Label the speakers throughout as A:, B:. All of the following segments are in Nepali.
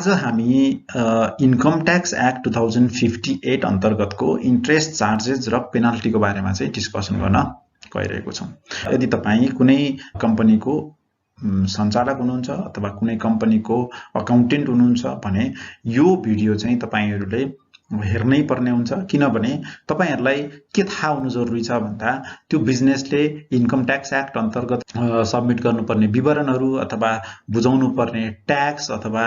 A: आज हामी इन्कम ट्याक्स एक्ट 2058 अन्तर्गतको इन्ट्रेस्ट चार्जेस र पेनाल्टीको बारेमा चाहिँ डिस्कसन गर्न गइरहेको छौं। यदि तपाई कुनै कम्पनीको सञ्चालक हुनुहुन्छ अथवा कुनै कम्पनीको अकाउन्टेन्ट हुनुहुन्छ भने यो भिडियो चाहिँ तपाईहरुले हेर्नै पर्ने हुन्छ, किनभने तपाईहरुलाई के थाहा हुनु जरुरी छ भन्दा त्यो बिजनेसले इन्कम ट्याक्स एक्ट अन्तर्गत सबमिट गर्नुपर्ने विवरणहरू अथवा बुझाउनु पर्ने ट्याक्स अथवा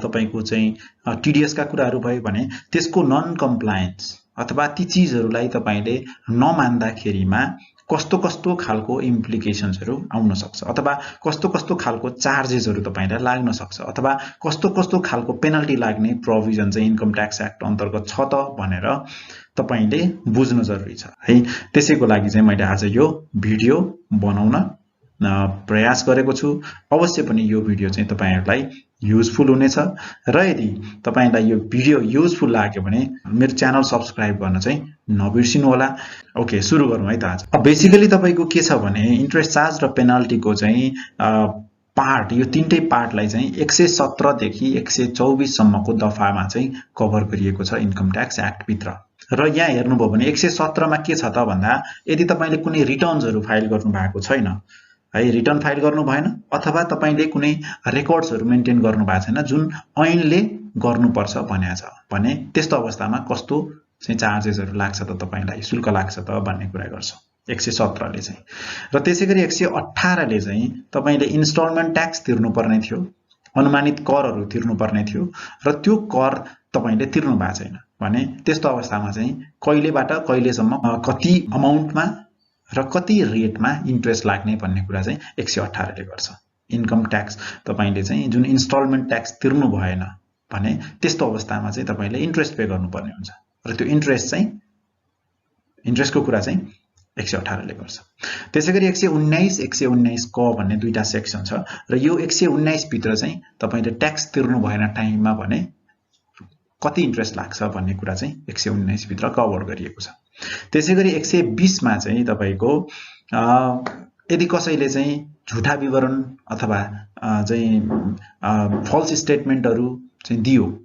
A: तपाईको चाहिँ टीडीएस का कुराहरू भयो भने त्यसको नन कम्प्लायन्स अथवा ती चीजहरुलाई तपाईले नमान्दाखेरिमा कस्तो कस्तो खालको इम्प्लिकेशन्सहरु आउन सक्छ अथवा कस्तो कस्तो खालको चार्जेसहरु तपाईलाई लाग्न सक्छ अथवा कस्तो कस्तो खालको पेनल्टी लाग्ने प्रोभिजन चाहिँ इन्कम ट्याक्स एक्ट अन्तर्गत छ त भनेर तपाईले बुझ्न जरुरी छ है। त्यसैको लागि चाहिँ मैले आज यो भिडियो बनाउन प्रयास गरेको छु। अवश्य पनि यो भिडियो चाहिँ तपाईहरुलाई युजफुल हुनेछ र यदि तपाईलाई यो भिडियो युजफुल लाग्यो भने मेरो च्यानल सब्स्क्राइब गर्न चाहिँ नबिर्सिनु होला। ओके, सुरु गरौँ है त आज। बेसिकली तपाईको के छ भने इन्ट्रेस्ट चार्ज र पेनल्टीको चाहिँ पार्ट, यो तीनटै पार्टलाई चाहिँ 117 देखि 124 सम्मको दफामा चाहिँ कभर गरिएको छ इन्कम ट्याक्स एक्ट भित्र। र यहाँ हेर्नुभयो भने 117 मा के छ त भन्दा यदि तपाईले कुनै रिटर्न्सहरु फाइल गर्नु भएको छैन है, रिटर्न फाइल गर्नु भएन अथवा तपाईले कुनै रेकर्ड्सहरु मेन्टेन गर्नु भएको छैन जुन ऐनले गर्नुपर्छ भनेको छ भने त्यस्तो अवस्थामा कस्तो चाहिँ चार्जेसहरु लाग्छ त तपाईलाई, शुल्क लाग्छ त भन्ने कुरा गर्छ 117 ले चाहिँ। र त्यसैगरी 118 ले चाहिँ तपाईले इन्स्टलमेन्ट ट्याक्स तिर्नुपर्ने थियो, अनुमानित करहरु तिर्नुपर्ने थियो र त्यो कर तपाईले तिर्नु भएको छैन भने त्यस्तो अवस्थामा चाहिँ कहिलेबाट कहिलेसम्म कति अमाउन्टमा र कति रेटमा इन्ट्रेस्ट लाग्ने भन्ने कुरा चाहिँ 118 ले गर्छ। इन्कम ट्याक्स तपाईले चाहिँ जुन इन्स्टलमेन्ट ट्याक्स तिर्नु भएन भने त्यस्तो अवस्थामा चाहिँ तपाईले इन्ट्रेस्ट पे गर्नुपर्ने हुन्छ र त्यो इन्ट्रेस्टको कुरा चाहिँ 118 ले गर्छ। त्यसैगरी 119 119 क भन्ने दुईटा सेक्सन छ र यो 119 भित्र चाहिँ तपाईले ट्याक्स तिर्नु भएन टाइममा भने कति इन्ट्रेस्ट लाग्छ भन्ने कुरा चाहिँ 119 भित्र कभर गरिएको छ। त्यसैगरी 120 मा चाहिँ तपाईको यदि कसैले चाहिँ झुटा विवरण अथवा चाहिँ फल्स स्टेटमेन्टहरु चाहिँ दियो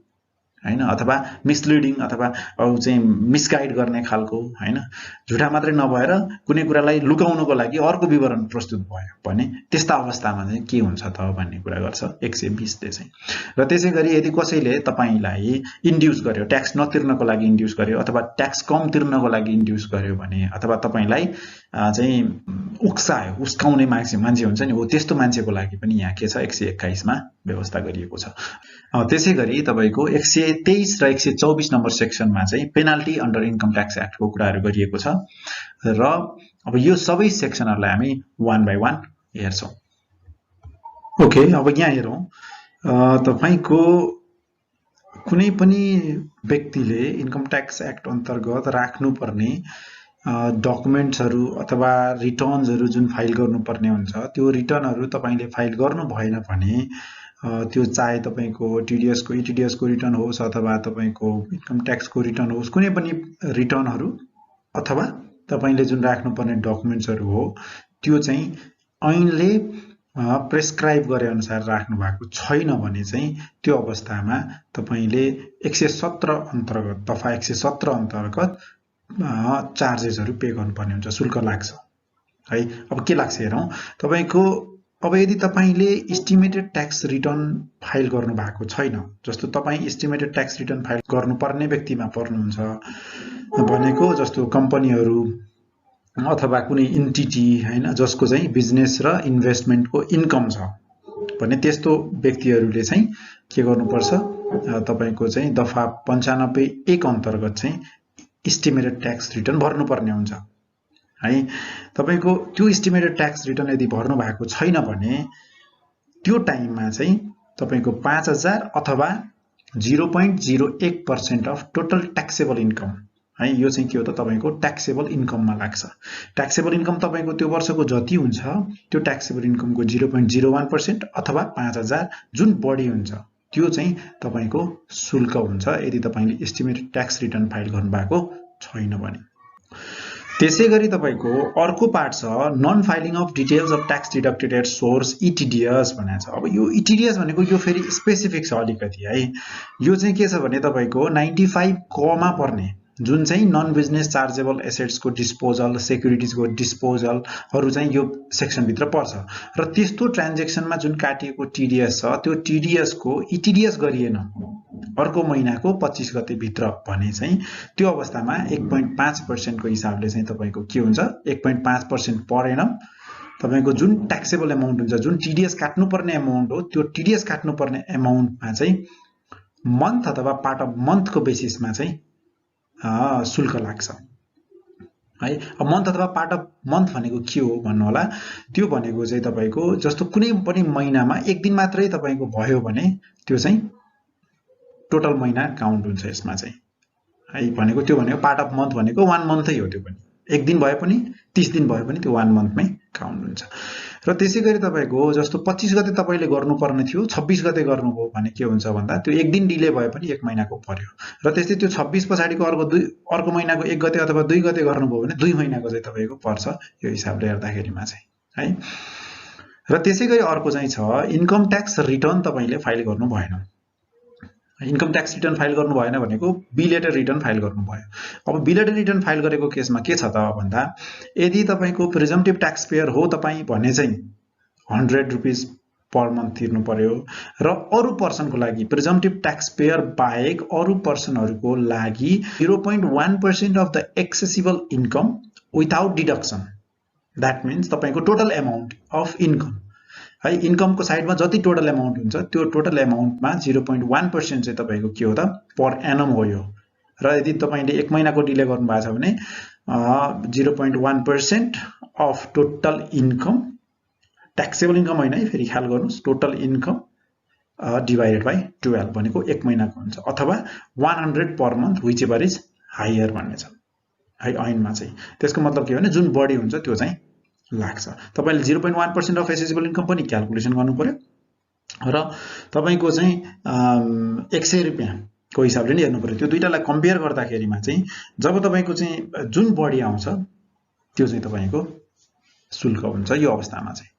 A: हैन अथवा मिसलिडिङ अथवा चाहिँ मिसगाइड गर्ने खालको हैन, झुटा मात्रै नभएर कुनै कुरालाई लुकाउनको लागि अर्को विवरण प्रस्तुत भयो भने त्यस्ता अवस्थामा चाहिँ के हुन्छ त भन्ने कुरा गर्छ 120 ले चाहिँ। र त्यसैगरी यदि कसैले तपाईलाई इन्ड्युस गर्यो, ट्याक्स नतिर्नको लागि इन्ड्युस गर्यो अथवा ट्याक्स कम तिर्नको लागि इन्ड्युस गर्यो भने अथवा तपाईलाई चाहिँ उक्सायो, उस्काउने मान्छे हुन्छ नि, हो त्यस्तो मान्छेको लागि पनि यहाँ के छ 121 मा व्यवस्था गरिएको छ। त्यसैगरी तपाईको 123 र 124 नम्बर सेक्सनमा चाहिँ पेनाल्टी अन्डर इन्कम ट्याक्स एक्टको कुराहरू गरिएको छ र अब यो सबै सेक्सनहरुलाई हामी वान बाइ वान हेर्छौं। ओके, अब यहाँ हेरौं तपाईको कुनै पनि व्यक्तिले इन्कम ट्याक्स एक्ट अन्तर्गत राख्नुपर्ने डकुमेन्ट्सहरु अथवा रिटर्न्सहरु जुन फाइल गर्नुपर्ने हुन्छ त्यो रिटर्नहरु तपाईले फाइल गर्नु भएन भने त्यो चाहे तपाईको टीडीएस को ईटीडीएस को रिटर्न होस् अथवा तपाईको इन्कम ट्याक्स को रिटर्न होस्, कुनै पनि रिटर्नहरु अथवा तपाईले जुन राख्नुपर्ने डकुमेन्ट्सहरु हो त्यो चाहिँ ऐनले प्रेस्क्राइब गरे अनुसार राख्नु भएको छैन भने चाहिँ त्यो अवस्थामा तपाईले 117 अन्तर्गत दफा 117 अन्तर्गत चार्जेसहरु पे गर्नुपर्ने हुन्छ, शुल्क लाग्छ है। अब के लाग्छ हेरौं तपाईको। अब यदि तपाईले एस्टिमेटेड ट्याक्स रिटर्न फाइल गर्नु भएको छैन, जस्तो तपाई एस्टिमेटेड ट्याक्स रिटर्न फाइल गर्नुपर्ने व्यक्तिमा पर्नुहुन्छ भनेको जस्तो कम्पनीहरु अथवा कुनै एन्टिटी हैन जसको चाहिँ बिजनेस र इन्भेस्टमेन्टको इन्कम छ भने त्यस्तो व्यक्तिहरुले चाहिँ के गर्नुपर्छ, तपाईको चाहिँ दफा 95(1) अन्तर्गत चाहिँ एस्टिमेटेड ट्याक्स रिटर्न भर्नुपर्ने हुन्छ है। तपाईको त्यो एस्टिमेटेड ट्याक्स रिटर्न यदि भर्नु भएको छैन भने त्यो टाइममा चाहिँ तपाईको 5000 अथवा 0.01% अफ टोटल ट्याक्सेबल इन्कम है, यो चाहिँ के हो त तपाईको ट्याक्सेबल इन्कममा लाग्छ। ट्याक्सेबल इन्कम तपाईको त्यो वर्षको जति हुन्छ त्यो ट्याक्सेबल इन्कमको 0.01% अथवा 5000 जुन बढी हुन्छ त्यो चाहिँ तपाईको शुल्क हुन्छ यदि तपाईले एस्टिमेटेड ट्याक्स रिटर्न फाइल गर्नु भएको छैन भने। त्यसैगरी तपाईको अर्को पार्ट छ non filing of details of tax deducted at source ETDS भनेको छ। अब यो ETDS भनेको यो फेरि स्पेसिफिक छ अलिकति है। यो चाहिँ के छ भने तपाईको 95 क मा पर्ने जुन चाहिँ नन बिजनेस चार्जेबल एसेट्सको डिस्पोजल, सेक्युरिटिजको डिस्पोजलहरु चाहिँ यो सेक्सन भित्र पर्छ र त्यस्तो ट्रान्ज्याक्सनमा जुन काटिएको TDS छ त्यो TDS को ETDS गरिएन अर्को महिनाको 25 गते भित्र भने चाहिँ त्यो अवस्थामा 1.5% को हिसाबले चाहिँ तपाईको के हुन्छ 1.5% परेन तपाईको जुन ट्याक्सेबल अमाउन्ट हुन्छ जुन TDS काट्नुपर्ने अमाउन्ट हो त्यो TDS काट्नुपर्ने अमाउन्टमा चाहिँ मन्थ अथवा पार्ट अफ मन्थको बेसिसमा चाहिँ शुल्क लाग्छ है। अब मन्थ अथवा पार्ट अफ मन्थ भनेको के हो भन्नु होला त्यो भनेको चाहिँ तपाईको जस्तो कुनै पनि महिनामा एक दिन मात्रै तपाईको भयो भने त्यो चाहिँ टोटल महिना काउन्ट हुन्छ यसमा चाहिँ है। भनेको त्यो भनेको पार्ट अफ मन्थ भनेको 1 मन्थै हो त्यो पनि एक दिन भए पनि 30 दिन भए पनि त्यो 1 मन्थमै काउन्ट हुन्छ। र त्यसैगरी तपाईको जस्तो 25 गते तपाईले गर्नुपर्ने थियो 26 गते गर्नुभयो भने के हुन्छ भन्दा त्यो एक दिन डिले भए पनि एक महिनाको पर्यो र त्यस्तै त्यो 26 पछाडीको अर्को महिनाको 1 गते अथवा 2 गते गर्नुभयो भने 2 महिनाको चाहिँ तपाईको पर्छ यो हिसाबले हेर्दाखेरिमा चाहिँ है। र त्यसैगरी अर्को चाहिँ छ इन्कम ट्याक्स रिटर्न तपाईले फाइल गर्नु भएन। इन्कम ट्याक्स रिटर्न फाइल गर्नु भएन भनेको बिलेटेड रिटर्न फाइल गर्नु भयो। अब बिलेटेड रिटर्न फाइल गरेको केसमा के छ त भन्दा यदि तपाईको प्रिजम्पटिभ ट्याक्स पेयर हो तपाई भने चाहिँ 100 रुपैयाँ पर मन्थ तिर्नु पर्यो र अरु पर्सनको लागि प्रिजम्पटिभ ट्याक्स पेयर बाहेक अरु पर्सनहरुको लागि 0.1% of the accessible income without deduction that means तपाईको टोटल अमाउन्ट अफ इन्कम है इन्कमको साइडमा जति टोटल अमाउन्ट हुन्छ त्यो टोटल अमाउन्टमा 0.1% चाहिँ तपाईको के हो त पर एनम हो यो र यदि तपाईले एक महिनाको डिले गर्नु भएको छ भने 0.1% of total income taxable income हैन है फेरि ख्याल गर्नुस् टोटल इन्कम डिवाइडेड बाइ 12 भनेको एक महिनाको हुन्छ अथवा 100 per month whichever is higher भन्ने छ है ऐनमा चाहिँ। त्यसको मतलब के हो भने जुन बढी हुन्छ त्यो चाहिँ लाग्छ। तपाईले 0.1% अफ एसेसिबल इन्कम पनि क्याल्कुलेसन गर्नु पर्यो र तपाईको चाहिँ 100 रुपैयाँ को हिसाबले नि हेर्नु पर्यो। त्यो दुईटालाई कम्पेयर गर्दाखेरिमा चाहिँ जब तपाईको चाहिँ जुन बढी आउँछ त्यो चाहिँ तपाईको शुल्क हुन्छ यो अवस्थामा चाहिँ।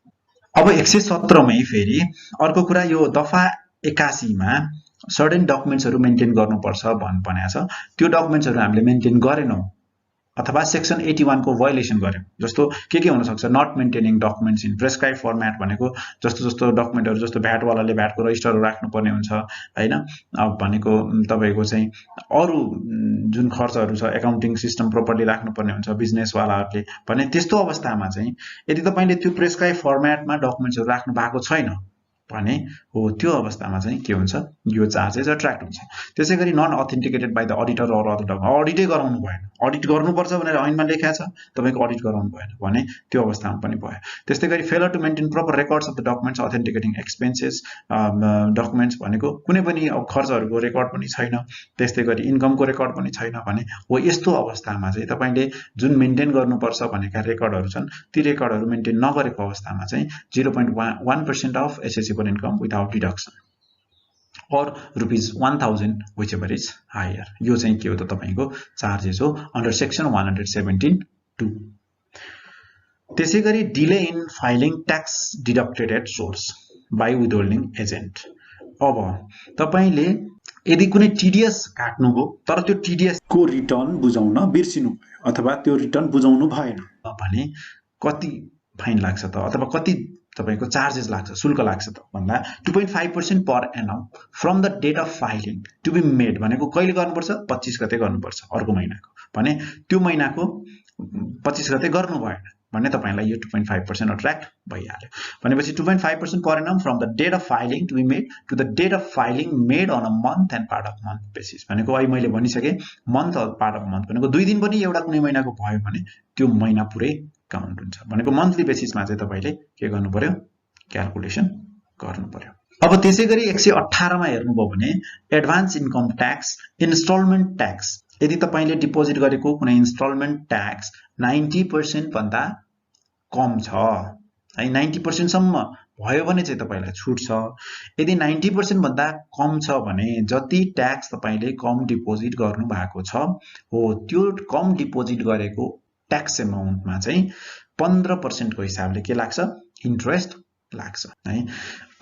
A: अब 117 मै फेरि अर्को कुरा यो दफा 81 मा सर्टेन डकुमेन्ट्सहरु मेन्टेन गर्नुपर्छ भनेको छ। त्यो डकुमेन्ट्सहरु हामीले मेन्टेन गरेनौं अथवा सेक्सन 81 को भायोलेसन गर्यौं जस्तो के हुन सक्छ not maintaining documents in prescribed format भनेको जस्तो डकुमेन्टहरु जस्तो भ्याट वालाले भ्याटको रजिस्टरहरु राख्नु पर्ने हुन्छ हैन। अब भनेको तपाईको चाहिँ अरु जुन खर्चहरु छ एकाउन्टिङ सिस्टम प्रोपरली राख्नु पर्ने हुन्छ बिजनेस वालाहरुले भने त्यस्तो अवस्थामा चाहिँ यदि तपाईले त्यो प्रेस्क्राइब फर्मेटमा डकुमेन्ट्सहरु राख्नु भएको छैन भने हो त्यो अवस्थामा चाहिँ के हुन्छ यो चार्जेस अट्र्याक्ट हुन्छ। त्यसैगरी non authenticated by the auditor or other document अडिटै गराउनु भएन अडिट गर्नुपर्छ भनेर ऐनमा लेखेको छ तपाईको अडिट गराउनु भएन भने त्यो अवस्थामा पनि भयो। त्यस्तैगरी failure to maintain proper records of the documents authenticating expenses documents भनेको कुनै पनि खर्चहरुको रेकर्ड पनि छैन त्यस्तैगरी इन्कमको रेकर्ड पनि छैन भने हो यस्तो अवस्थामा चाहिँ तपाईले जुन मेन्टेन गर्नुपर्छ भनेका रेकर्डहरु छन् ती रेकर्डहरु मेन्टेन नगरेको अवस्थामा चाहिँ 0.1% of accessible income without deduction or rupees 1000 whichever is higher यो चाहिँ के हो त तपाईको चार्जेस हो अन्डर सेक्सन 117(2). त्यसैगरी delay in filing tax deducted at source by withholding agent. अब तपाईले यदि कुनै TDS काट्नुभयो तर त्यो TDS को रिटर्न बुझाउन बिर्सिनु भयो अथवा त्यो रिटर्न बुझाउनु भएन भने कति फाइन लाग्छ त अथवा कति तपाईको चार्जेस लाग्छ शुल्क लाग्छ त भन्दा 2.5% per annum from the date of filing to be made भनेको कहिले गर्नुपर्छ 25 गते गर्नुपर्छ अर्को महिनाको भने त्यो महिनाको 25 गते गर्नु भएन भने तपाईलाई यो 2.5% अट्र्याक्ट भइहाल्यो भनेपछि 2.5% per annum from the date of filing to be made to the date of filing made on a month and part of month basis भनेको अहिले मैले भनिसके month or part of month भनेको 2 दिन पनि एउटा कुनै महिनाको भयो भने त्यो महिना पुरै काउन्ट हुन्छ भनेको मन्थली बेसिसमा चाहिँ तपाईले के गर्नु पर्यो क्याल्कुलेसन गर्नु पर्यो। अब त्यसैगरी 118 मा हेर्नुभयो भने advance income tax instalment tax यदि तपाईले डिपोजिट गरेको कुनै इन्स्टलमेन्ट ट्याक्स 90% भन्दा कम छ है 90% सम्म भयो भने चाहिँ तपाईलाई छुट छ। यदि 90% भन्दा कम छ भने जति ट्याक्स तपाईले कम डिपोजिट गर्नु भएको छ हो त्यो कम डिपोजिट गरेको ट्याक्स एमाउन्टमा चाहिँ 15% को हिसाबले के लाग्छ इन्ट्रेस्ट लाग्छ है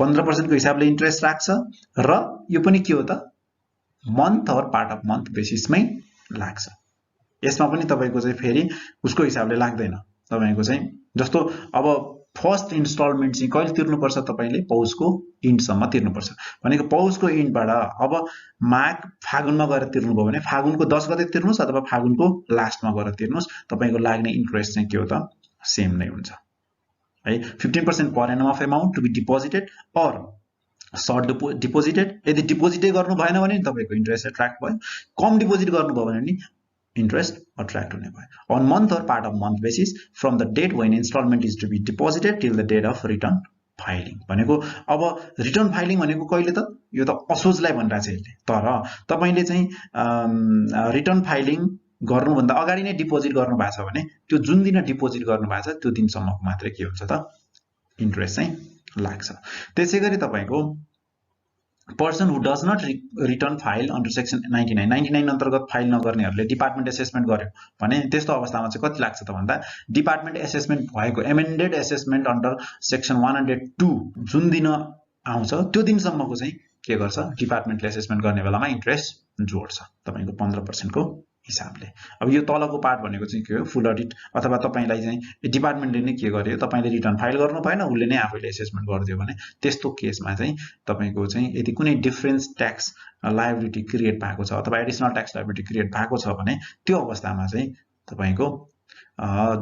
A: 15% को हिसाबले इन्ट्रेस्ट लाग्छ र यो पनि के हो त month or part of month बेसिसमै लाग्छ यसमा पनि तपाईको चाहिँ फेरि उसको हिसाबले लाग्दैन तपाईको चाहिँ जस्तो अब फर्स्ट इन्स्टलमेन्ट चाहिँ कहिले तिर्नुपर्छ तपाईले पौषको इन्ड सम्म तिर्नुपर्छ भनेको पौषको इन्डबाट अब माघ फागुनमा गएर तिर्नुभयो भने फागुनको 10 गते तिर्नुस् अथवा फागुनको लास्टमा गएर तिर्नुस् तपाईको लाग्ने इन्ट्रेस्ट चाहिँ के हो त सेम नै हुन्छ है 15% per annum of amount to be deposited or short deposited यदि डिपोजिटै गर्नु भएन भने तपाईको इन्ट्रेस्ट एट्र्याक्ट भयो कम डिपोजिट गर्नुभयो भने नि interest attract हुने भयो on month or part of month basis from the date when installment is to be deposited till the date of return filing भनेको अब रिटर्न फाइलिङ भनेको कहिले त यो त असोजलाई भनिरहेछ यसले तर तपाईले चाहिँ रिटर्न फाइलिङ गर्नुभन्दा अगाडि नै डिपोजिट गर्नु भएको छ भने त्यो जुन दिन डिपोजिट गर्नु भएको छ त्यो दिनसम्मको मात्रै के हुन्छ त इन्ट्रेस्ट चाहिँ लाग्छ त्यसैगरी तपाईको person who does not return file under section 99 अन्तर्गत फाइल नगर्नेहरुले डिपार्टमेन्ट एसेसमेन्ट गर्यो भने त्यस्तो अवस्थामा चाहिँ कति लाग्छ त भन्दा डिपार्टमेन्ट एसेसमेन्ट भएको एमेन्डेड एसेसमेन्ट अन्डर सेक्सन 102 जुन दिन आउँछ त्यो दिनसम्मको चाहिँ के गर्छ डिपार्टमेन्टले एसेसमेन्ट गर्ने बेलामा इन्ट्रेस्ट जोड्छ तपाईको 15% को हिसाबले अब यो तलको पार्ट भनेको चाहिँ के हो फुल अडिट अथवा तपाईलाई चाहिँ डिपार्टमेन्टले नै के गर्यो तपाईले रिटर्न फाइल गर्नु भएन उले नै आफैले एसेसमेन्ट गर्दियो भने त्यस्तो केसमा चाहिँ तपाईको चाहिँ यदि कुनै डिफरेन्स ट्याक्स लायबिलिटी क्रिएट भएको छ अथवा एडिसनल ट्याक्स लायबिलिटी क्रिएट भएको छ भने त्यो अवस्थामा चाहिँ तपाईको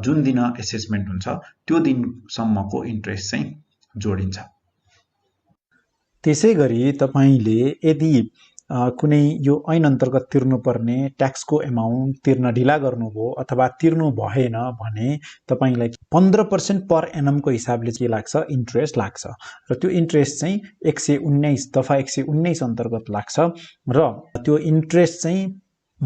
A: जुन दिन एसेसमेन्ट हुन्छ त्यो दिनसम्मको इन्ट्रेस्ट चाहिँ जोडिन्छ
B: त्यसैगरी तपाईले यदि कुनै यो ऐन अन्तर्गत तिर्नुपर्ने ट्याक्सको एमाउन्ट तिर्न ढिला गर्नुभयो अथवा तिर्नु भएन भने तपाईलाई 15% पर एनमको हिसाबले के लाग्छ इन्ट्रेस्ट लाग्छ र त्यो इन्ट्रेस्ट चाहिँ 119 दफा 119 अन्तर्गत लाग्छ र त्यो इन्ट्रेस्ट चाहिँ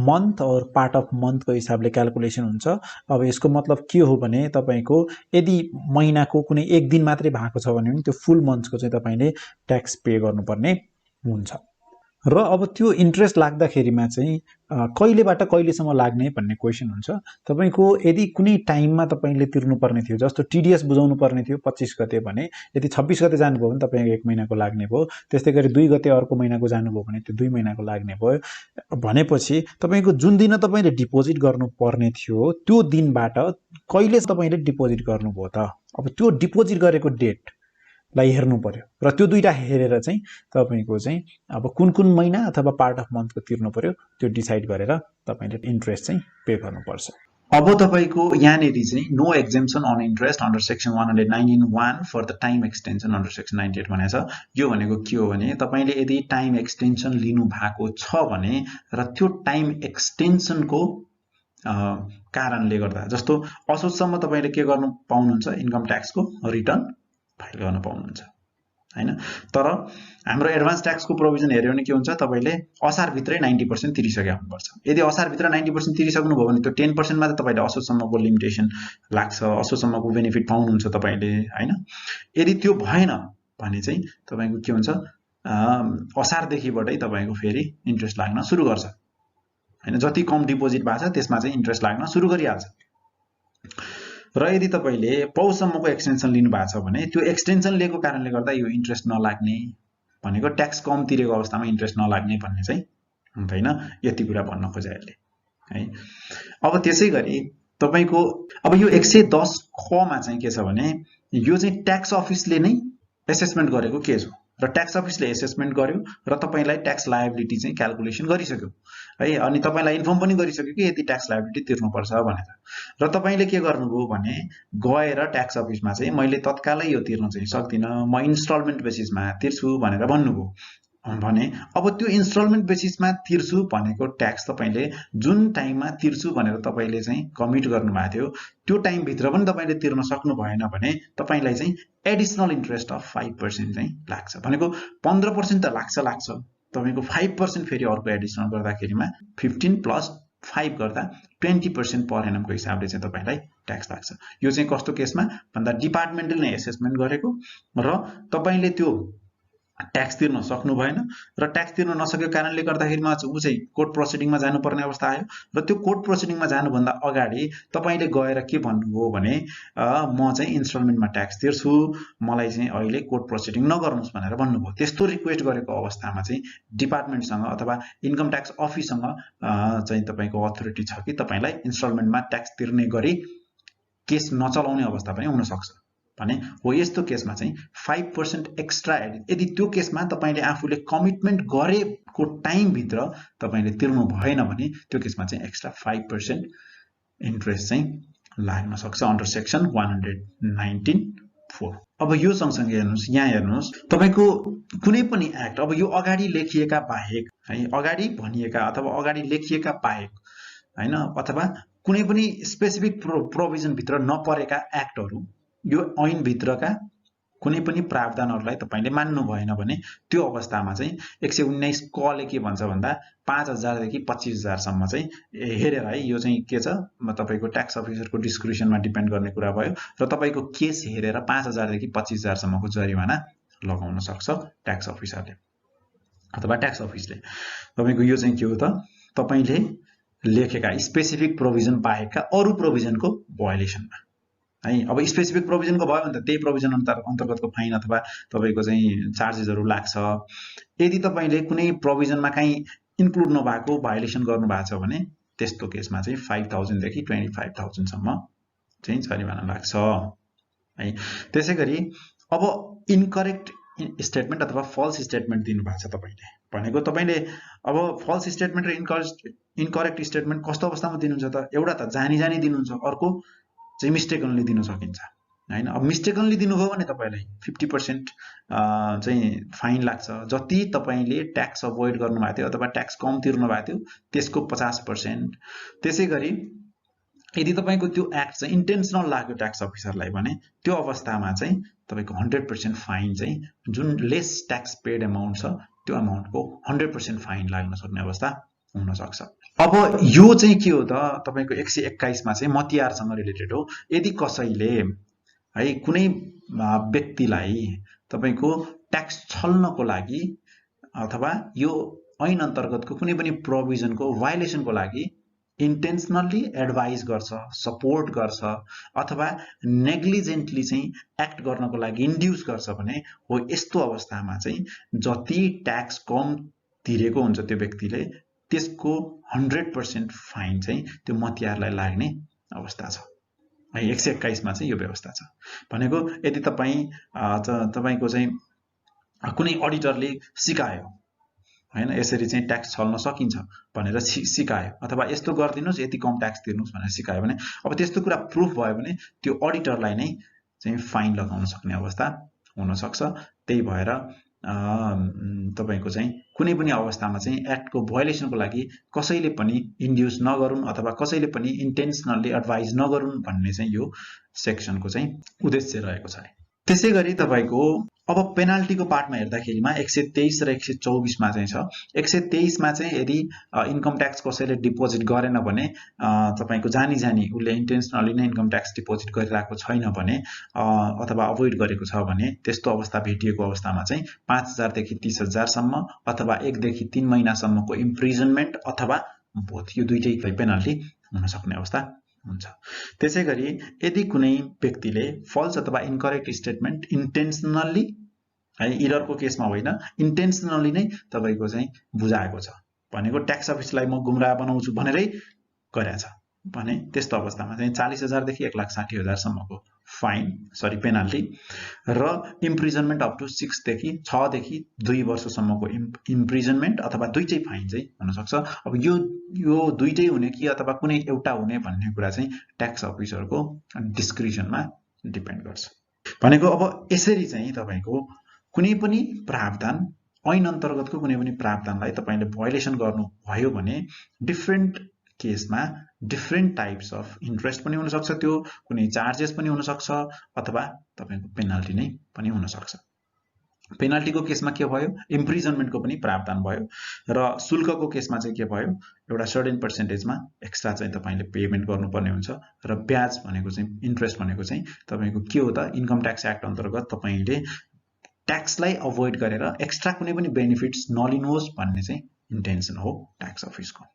B: मन्थ और पार्ट अफ मन्थको हिसाबले क्याल्कुलेसन हुन्छ अब यसको मतलब के हो भने तपाईको यदि महिनाको कुनै एक दिन मात्रै भएको छ भने त्यो फुल मन्थको चाहिँ तपाईले ट्याक्स पे गर्नुपर्ने हुन्छ र अब त्यो इन्ट्रेस्ट लाग्दाखेरिमा चाहिँ कहिलेबाट कहिलेसम्म लाग्ने भन्ने क्वेशन हुन्छ तपाईको यदि कुनै टाइममा तपाईले तिर्नुपर्ने थियो जस्तो टीडीएस बुझाउनु पर्ने थियो 25 गते भने यदि 26 गते जानुभयो भने तपाईको 1 महिनाको लाग्ने भयो त्यसैगरी 2 गते अर्को महिनाको जानुभयो भने त्यो 2 महिनाको लाग्ने भयो भनेपछि तपाईको जुन दिन तपाईले डिपोजिट गर्नुपर्ने थियो त्यो दिनबाट कहिले तपाईले डिपोजिट गर्नुभयो त अब त्यो डिपोजिट गरेको डेट लाई हेर्नु पर्यो र त्यो दुईटा हेरेर चाहिँ तपाईको चाहिँ अब कुन कुन महिना अथवा पार्ट अफ मन्थको तिर्नु पर्यो त्यो डिसाइड गरेर तपाईले इन्ट्रेस्ट चाहिँ पे गर्नुपर्छ
A: अब तपाईको यहाँनेरि चाहिँ no exemption on interest under section 119(1) for the time extension under section 98 भनेको छ यो भनेको के हो भने तपाईले यदि टाइम एक्सटेन्सन लिनु भएको छ भने र त्यो टाइम एक्सटेन्सनको कारणले गर्दा जस्तो असोजसम्म तपाईले के गर्नु पाउनुहुन्छ इन्कम ट्याक्सको रिटर्न फाइल गर्न पाउनुहुन्छ हैन तर हाम्रो एडभान्स ट्याक्सको प्रोभिजन हेर्यो भने के हुन्छ तपाईले असार भित्रै 90% तिरिसके हुनुपर्छ यदि असार भित्र 90% तिरिसक्नु भयो भने त्यो 10% मा त तपाईले असोजसम्मको लिमिटेसन लाग्छ असोजसम्मको बेनिफिट पाउनुहुन्छ तपाईले हैन यदि त्यो भएन भने चाहिँ तपाईको के हुन्छ असार देखिबाटै तपाईको फेरि इन्ट्रेस्ट लाग्न सुरु गर्छ हैन जति कम डिपोजिट भएको छ त्यसमा चाहिँ इन्ट्रेस्ट लाग्न सुरु गरिहाल्छ र यदि तपाईले पौषसम्मको एक्सटेन्सन लिनु भएको छ भने त्यो एक्सटेन्सन लिएको कारणले गर्दा यो इन्ट्रेस्ट नलाग्ने भनेको ट्याक्स कम तिरेको अवस्थामा इन्ट्रेस्ट नलाग्ने भन्ने चाहिँ हुँदैन यति कुरा भन्न खोजेले है अब त्यसैगरी तपाईको अब यो 110 ख मा चाहिँ के छ भने यो चाहिँ ट्याक्स अफिसले नै एसेसमेन्ट गरेको केस हो र ट्याक्स अफिसले एसेसमेन्ट गर्यो र तपाईलाई ट्याक्स लायबिलिटी चाहिँ क्याल्कुलेसन गरिसक्यो है अनि तपाईलाई इन्फर्म पनि गरिसक्यो कि यति ट्याक्स लायबिलिटी तिर्नुपर्छ भनेर र तपाईले के गर्नुभयो भने गएर ट्याक्स अफिसमा चाहिँ मैले तत्कालै यो तिर्न चाहिँ सक्दिन म इन्स्टलमेन्ट बेसिसमा तिर्छु भनेर भन्नुभयो भने अब त्यो इन्स्टलमेन्ट बेसिसमा तिर्छु भनेको ट्याक्स तपाईले जुन टाइममा तिर्छु भनेर तपाईले चाहिँ कमिट गर्नुभएको थियो त्यो टाइम भित्र पनि तपाईले तिर्न सक्नु भएन भने तपाईलाई चाहिँ एडिसनल इन्ट्रेस्ट अफ 5% चाहिँ लाग्छ भनेको 15% त लाग्छ तपाईको 5% फेरि अर्को एडिसनल गर्दाखेरिमा 15 प्लस 5 गर्दा 20% पर एनमको हिसाबले चाहिँ तपाईलाई ट्याक्स लाग्छ यो चाहिँ कस्तो केसमा भन्दा डिपार्टमेन्टले नै एसेसमेन्ट गरेको र तपाईले त्यो ट्याक्स तिर्न सक्नु भएन र ट्याक्स तिर्न नसकेको कारणले गर्दाखेरिमा ऊ चाहिँ कोर्ट प्रोसिडिङमा जानुपर्ने अवस्था आयो र त्यो कोर्ट प्रोसिडिङमा जानुभन्दा अगाडि तपाईँले गएर के भन्नुभयो भने म चाहिँ इन्स्टलमेन्टमा ट्याक्स तिर्छु, मलाई चाहिँ अहिले कोर्ट प्रोसिडिङ नगर्नुहोस् भनेर भन्नुभयो। त्यस्तो रिक्वेस्ट गरेको अवस्थामा चाहिँ डिपार्टमेन्टसँग अथवा इन्कम ट्याक्स अफिससँग चाहिँ तपाईँको अथोरिटी छ कि तपाईँलाई इन्स्टलमेन्टमा ट्याक्स तिर्ने गरी केस नचलाउने अवस्था पनि हुनसक्छ भने हो। यस्तो केसमा चाहिँ 5% एक्स्ट्रा यदि त्यो केसमा तपाईँले आफूले कमिटमेन्ट गरेको टाइमभित्र तपाईँले तिर्नु भएन भने त्यो केसमा चाहिँ एक्स्ट्रा 5% इन्ट्रेस्ट चाहिँ लाग्न सक्छ अन्डर सेक्सन 119(4). अब यो सँगसँगै हेर्नुहोस्, यहाँ हेर्नुहोस् तपाईँको कुनै पनि एक्ट, अब यो अगाडि लेखिएका बाहेक है, अगाडि भनिएका अथवा अगाडि लेखिएका बाहेक हैन, अथवा कुनै पनि स्पेसिफिक प्रोभिजनभित्र नपरेका एक्टहरू, यो ऐनभित्रका कुनै पनि प्रावधानहरूलाई तपाईँले मान्नु भएन भने त्यो अवस्थामा चाहिँ 119 कले के भन्छ भन्दा 5000 देखि 25000 सम्म चाहिँ हेरेर है, यो चाहिँ के छ तपाईँको ट्याक्स अफिसरको डिस्क्रिप्सनमा डिपेन्ड गर्ने कुरा भयो र तपाईँको केस हेरेर 5000 देखि 25000 सम्मको जरिवाना लगाउन सक्छ ट्याक्स अफिसरले अथवा ट्याक्स अफिसले। तपाईँको यो चाहिँ के हो त, तपाईँले लेखेका स्पेसिफिक प्रोभिजन बाहेकका अरू प्रोभिजनको भयोलेसनमा है। अब स्पेसिफिक प्रोभिजनको भयो भने त त्यही प्रोभिजन अन्तर्गतको फाइन अथवा तपाईँको चाहिँ चार्जेसहरू लाग्छ। यदि तपाईँले कुनै प्रोभिजनमा कहीँ इन्क्लुड नभएको भायोलेसन गर्नु भएको छ भने त्यस्तो केसमा चाहिँ 5000 देखि 25000 सम्म चाहिँ जरिवाना लाग्छ है। त्यसैगरी अब इनकरेक्ट स्टेटमेन्ट अथवा फल्स स्टेटमेन्ट दिनुभएको छ तपाईँले भनेको, तपाईँले अब फल्स स्टेटमेन्ट र इनकरेक्ट स्टेटमेन्ट कस्तो अवस्थामा दिनुहुन्छ त, एउटा त जानी जानी दिनुहुन्छ, अर्को चाहिँ मिस्टेकनली दिन सकिन्छ हैन। अब मिस्टेकनली दिनुभयो भने तपाईँलाई 50% चाहिँ फाइन लाग्छ। जति तपाईँले ट्याक्स अभोइड गर्नुभएको थियो अथवा ट्याक्स कम तिर्नु भएको थियो त्यसको 50%। त्यसैगरी यदि तपाईँको त्यो एक्ट चाहिँ इन्टेन्सनल लाग्यो ट्याक्स अफिसरलाई भने त्यो अवस्थामा चाहिँ तपाईँको 100% फाइन चाहिँ जुन लेस ट्याक्स पेड एमाउन्ट छ त्यो एमाउन्टको 100% फाइन लाग्न सक्ने अवस्था हुन सक्छ। अब यो चाहिँ के हो त, तपाईँको 121 मा चाहिँ मतियारसँग रिलेटेड हो। यदि कसैले है कुनै व्यक्तिलाई तपाईँको ट्याक्स छल्नको लागि अथवा यो ऐन अन्तर्गतको कुनै पनि प्रोभिजनको भायोलेसनको लागि इन्टेन्सनली एडभाइज गर्छ, सपोर्ट गर्छ अथवा नेग्लिजेन्टली चाहिँ एक्ट गर्नको लागि इन्ड्युस गर्छ भने हो, यस्तो अवस्थामा चाहिँ जति ट्याक्स कम तिरेको हुन्छ त्यो व्यक्तिले त्यसको 100% फाइन चाहिँ त्यो मतियारलाई लाग्ने अवस्था छ है। 121 मा चाहिँ यो व्यवस्था छ भनेको, यदि तपाईँको चाहिँ कुनै अडिटरले सिकायो हैन, यसरी चाहिँ ट्याक्स छल्न सकिन्छ भनेर सिकायो अथवा यस्तो गरिदिनुस् यति कम ट्याक्स तिर्नुस् भनेर सिकायो भने अब त्यस्तो कुरा प्रुफ भयो भने त्यो अडिटरलाई नै चाहिँ फाइन लगाउन सक्ने अवस्था हुन सक्छ। त्यही भएर तपाईको चाहिँ कुनै पनि अवस्थामा चाहिँ एक्टको भयोलेसनको लागि कसैले पनि इन्ड्युस नगरून् अथवा कसैले पनि इन्टेन्सनली एडभाइज नगरून् भन्ने चाहिँ यो सेक्सनको चाहिँ उद्देश्य रहेको छ। त्यसैगरी तपाईको अब पेनाल्टीको पार्टमा हेर्दाखेरिमा 123 र 124 मा चाहिँ छ। 123 मा चाहिँ यदि इन्कम ट्याक्स कसैले डिपोजिट गरेन भने तपाईको जानी जानी उसले इन्टेन्सनली नै इन्कम ट्याक्स डिपोजिट गरिरहेको छैन भने अथवा अभोइड गरेको छ भने त्यस्तो अवस्था भेटिएको अवस्थामा चाहिँ 5000 देखि 30000 सम्म अथवा 1 देखि 3 महिनासम्मको इम्प्रिजनमेन्ट अथवा बोथ, यो दुईटै पेनाल्टी हुन सक्ने अवस्था हुन्छ। त्यसैगरी यदि कुनै व्यक्तिले फल्स अथवा इनकरेक्ट स्टेटमेन्ट इन्टेन्सनली है, इररको केसमा होइन इन्टेन्सनली नै तपाईको चाहिँ बुझाएको छ भनेको ट्याक्स अफिसलाई म गुमराह बनाउँछु भनेरै गरेछ भने त्यस्तो अवस्थामा चाहिँ 40000 देखि 1,60,000 सम्मको पेनाल्टी र इम्प्रिजनमेन्ट अप टु 6 देखि 2 वर्षसम्मको इम्प्रिजनमेन्ट अथवा दुईटै फाइन चाहिँ हुन सक्छ। अब यो दुईटै हुने कि अथवा कुनै एउटा हुने भन्ने कुरा चाहिँ ट्याक्स अफिसरको डिस्क्रिसनमा डिपेन्ड गर्छ भनेको। अब यसरी चाहिँ तपाईको कुनै पनि प्रावधान ऐन अन्तर्गतको कुनै पनि प्रावधानलाई तपाईले भयोलेसन गर्नु भयो भने डिफरेन्ट केसमा डिफरेन्ट टाइप्स अफ इन्ट्रेस्ट पनि हुन सक्छ, त्यो कुनै चार्जेस पनि हुन सक्छ अथवा तपाईको पेनाल्टी नै पनि हुन सक्छ। पेनाल्टीको केसमा के भयो, इम्प्रिजनमेन्टको पनि प्रावधान भयो र शुल्कको केसमा चाहिँ के भयो, एउटा सर्टेन पर्सेन्टेजमा एक्स्ट्रा चाहिँ तपाईले पेमेन्ट गर्नुपर्ने हुन्छ र ब्याज भनेको चाहिँ इन्ट्रेस्ट भनेको चाहिँ तपाईको के हो त, इन्कम ट्याक्स एक्ट अन्तर्गत तपाईले ट्याक्सलाई अभोइड गरेर एक्स्ट्रा कुनै पनि बेनिफिट्स नलिनुहोस् भन्ने चाहिँ इन्टेन्सन हो ट्याक्स अफिसको।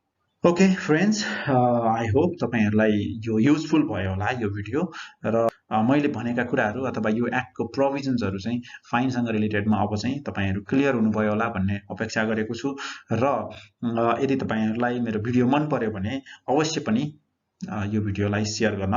A: ओके फ्रेन्ड्स, आई होप तपाईहरुलाई यो युजफुल भयो होला यो भिडियो, र मैले भनेका कुराहरू अथवा यो एक्टको प्रोभिजन्सहरू चाहिँ फाइनसँग रिलेटेडमा अब चाहिँ तपाईहरु क्लियर हुनुभयो होला भन्ने अपेक्षा गरेको छु। र यदि तपाईहरुलाई मेरो भिडियो मन पर्यो भने अवश्य पनि यो भिडियोलाई शेयर गर्न